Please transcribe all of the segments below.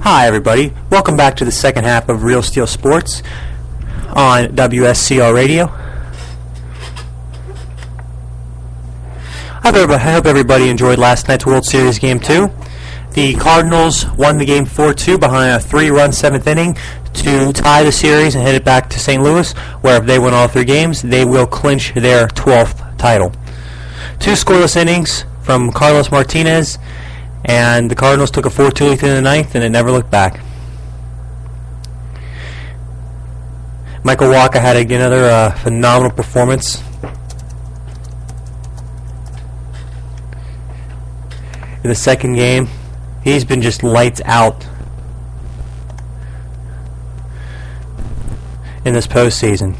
Hi everybody, welcome back to the second half of Real Steel Sports on WSCR Radio. I hope everybody enjoyed last night's World Series Game 2. The Cardinals won the game 4-2 behind a 3-run 7th inning to tie the series and head it back to St. Louis, where if they win all 3 games, they will clinch their 12th title. 2 scoreless innings from Carlos Martinez, and the Cardinals took a 4-2 lead in the 9th, and it never looked back. Michael Wacha had another phenomenal performance. In the second game, he's been just lights out in this postseason.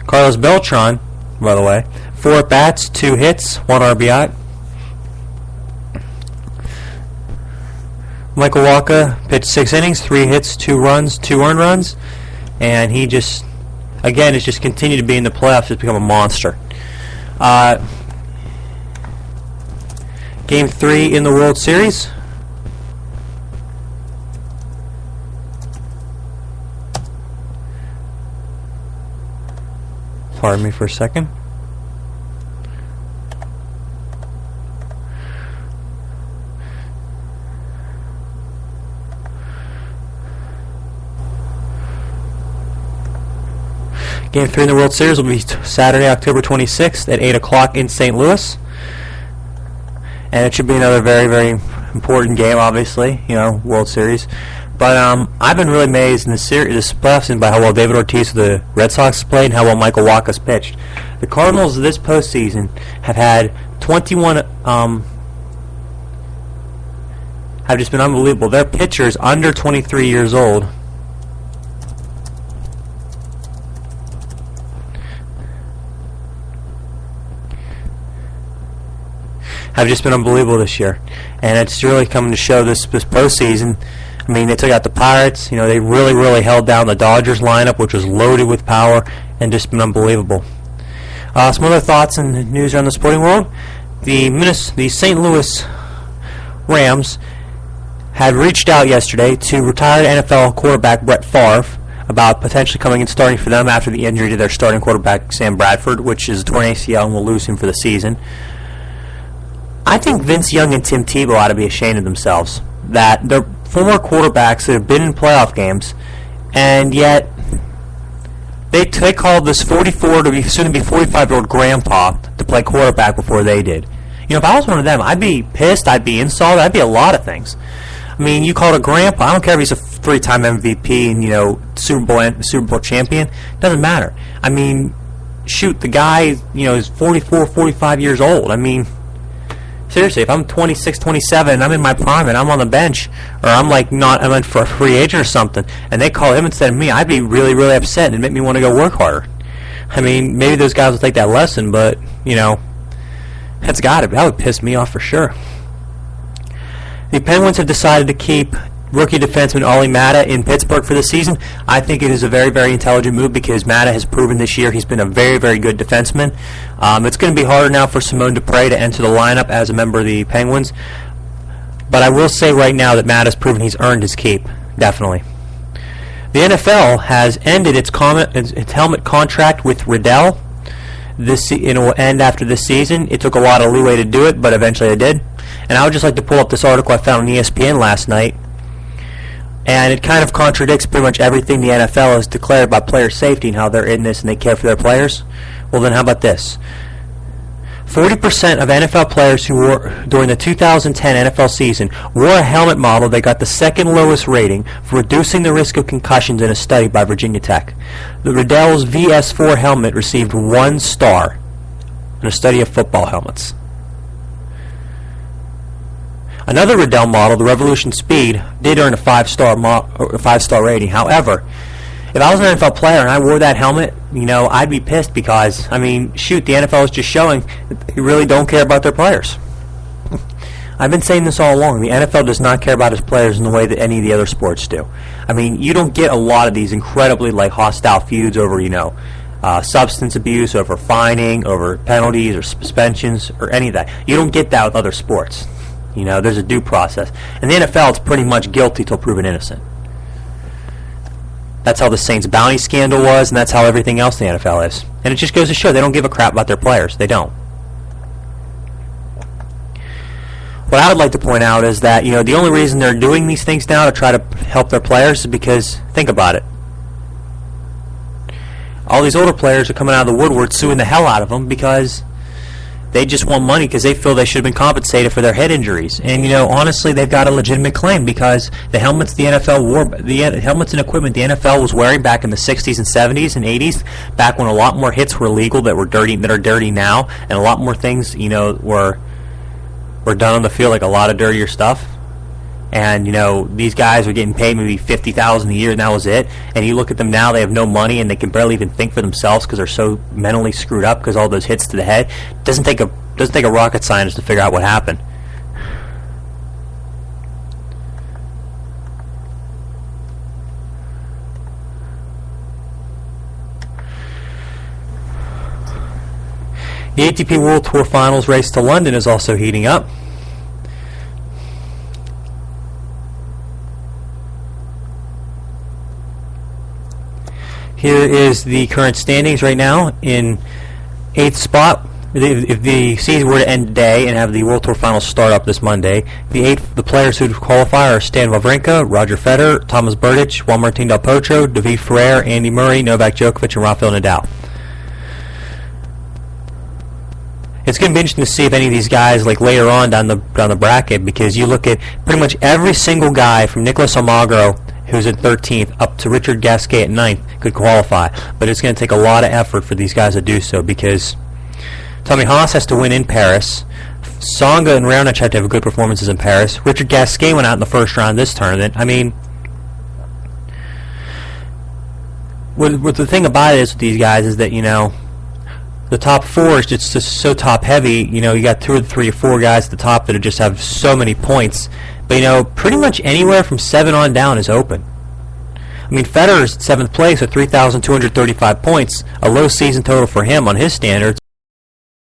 Carlos Beltran, by the way, 4 at-bats, 2 hits, 1 RBI. Michael Wacha pitched 6 innings, 3 hits, 2 runs, 2 earned runs, and he just, again, has just continued to be in the playoffs, just become a monster. Game 3 in the World Series. Pardon me for a second. Game 3 in the World Series will be Saturday, October 26th at 8 o'clock in St. Louis. And it should be another very, very important game, obviously, World Series. But I've been really amazed in this playoff season by how well David Ortiz of the Red Sox played and how well Michael Wacha's pitched. The Cardinals this postseason have had 21, have just been unbelievable. Their pitchers under 23 years old have just been unbelievable this year, and it's really coming to show this postseason. I mean, they took out the Pirates. They really held down the Dodgers lineup, which was loaded with power, and just been unbelievable. Some other thoughts and news around the sporting world: the St. Louis Rams had reached out yesterday to retired NFL quarterback Brett Favre about potentially coming and starting for them after the injury to their starting quarterback Sam Bradford, which is a torn ACL and will lose him for the season. I think Vince Young and Tim Tebow ought to be ashamed of themselves that they're former quarterbacks that have been in playoff games, and yet they called this 44 to be soon to be 45-year-old grandpa to play quarterback before they did. If I was one of them, I'd be pissed, I'd be insulted, I'd be a lot of things. I mean, you call it a grandpa. I don't care if he's a 3-time MVP and Super Bowl champion. Doesn't matter. I mean, shoot, the guy is 44, 45 years old. I mean, seriously, if I'm 26, 27, and I'm in my prime, and I'm on the bench, or I'm in for a free agent or something, and they call him instead of me, I'd be really, really upset, and it'd make me want to go work harder. I mean, maybe those guys will take that lesson, but, that would piss me off for sure. The Penguins have decided to keep rookie defenseman Olli Maatta in Pittsburgh for the season. I think it is a very, very intelligent move because Maatta has proven this year he's been a very, very good defenseman. It's going to be harder now for Simone Dupré to enter the lineup as a member of the Penguins. But I will say right now that Maatta's proven he's earned his keep, definitely. The NFL has ended its helmet contract with Riddell. It will end after this season. It took a lot of leeway to do it, but eventually it did. And I would just like to pull up this article I found on ESPN last night. And it kind of contradicts pretty much everything the NFL has declared about player safety and how they're in this and they care for their players. Well, then how about this? 40% of NFL players who wore during the 2010 NFL season wore a helmet model that got the second lowest rating for reducing the risk of concussions in a study by Virginia Tech. The Riddell's VS4 helmet received 1 star in a study of football helmets. Another Riddell model, the Revolution Speed, did earn a 5-star rating. However, if I was an NFL player and I wore that helmet, I'd be pissed because, the NFL is just showing that they really don't care about their players. I've been saying this all along. The NFL does not care about its players in the way that any of the other sports do. You don't get a lot of these incredibly hostile feuds over, substance abuse, over fining, over penalties or suspensions or any of that. You don't get that with other sports. You know, there's a due process. In the NFL, it's pretty much guilty till proven innocent. That's how the Saints bounty scandal was, and that's how everything else in the NFL is. And it just goes to show they don't give a crap about their players. They don't. What I would like to point out is that, you know, the only reason they're doing these things now to try to help their players is because, think about it, all these older players are coming out of the woodwork suing the hell out of them because they just want money because they feel they should have been compensated for their head injuries. And, you know, honestly, they've got a legitimate claim because the helmets the NFL wore, the helmets and equipment the NFL was wearing back in the 60s and 70s and 80s, back when a lot more hits were legal that are dirty now, and a lot more things, you know, were done on the field, like a lot of dirtier stuff. And, you know, these guys were getting paid maybe $50,000 a year, and that was it. And you look at them now; they have no money, and they can barely even think for themselves because they're so mentally screwed up because all those hits to the head. Doesn't take a rocket scientist to figure out what happened. The ATP World Tour Finals race to London is also heating up. Here is the current standings right now. In 8th spot, if the season were to end today and have the World Tour Finals start up this Monday, the players who qualify are Stan Wawrinka, Roger Federer, Thomas Berdych, Juan Martín del Potro, David Ferrer, Andy Murray, Novak Djokovic, and Rafael Nadal. It's going to be interesting to see if any of these guys, like later on down the bracket, because you look at pretty much every single guy from Nicolas Almagro, who's at 13th, up to Richard Gasquet at 9th, could qualify. But it's going to take a lot of effort for these guys to do so, because Tommy Haas has to win in Paris. Tsonga and Raonic had to have good performances in Paris. Richard Gasquet went out in the first round of this tournament. I mean, what the thing about it is with these guys is that, you know, the top four is just so top heavy. You know, you got 2 or 3 or 4 guys at the top that just have so many points. But, you know, pretty much anywhere from 7 on down is open. I mean, Federer's 7th place with 3,235 points, a low season total for him on his standards.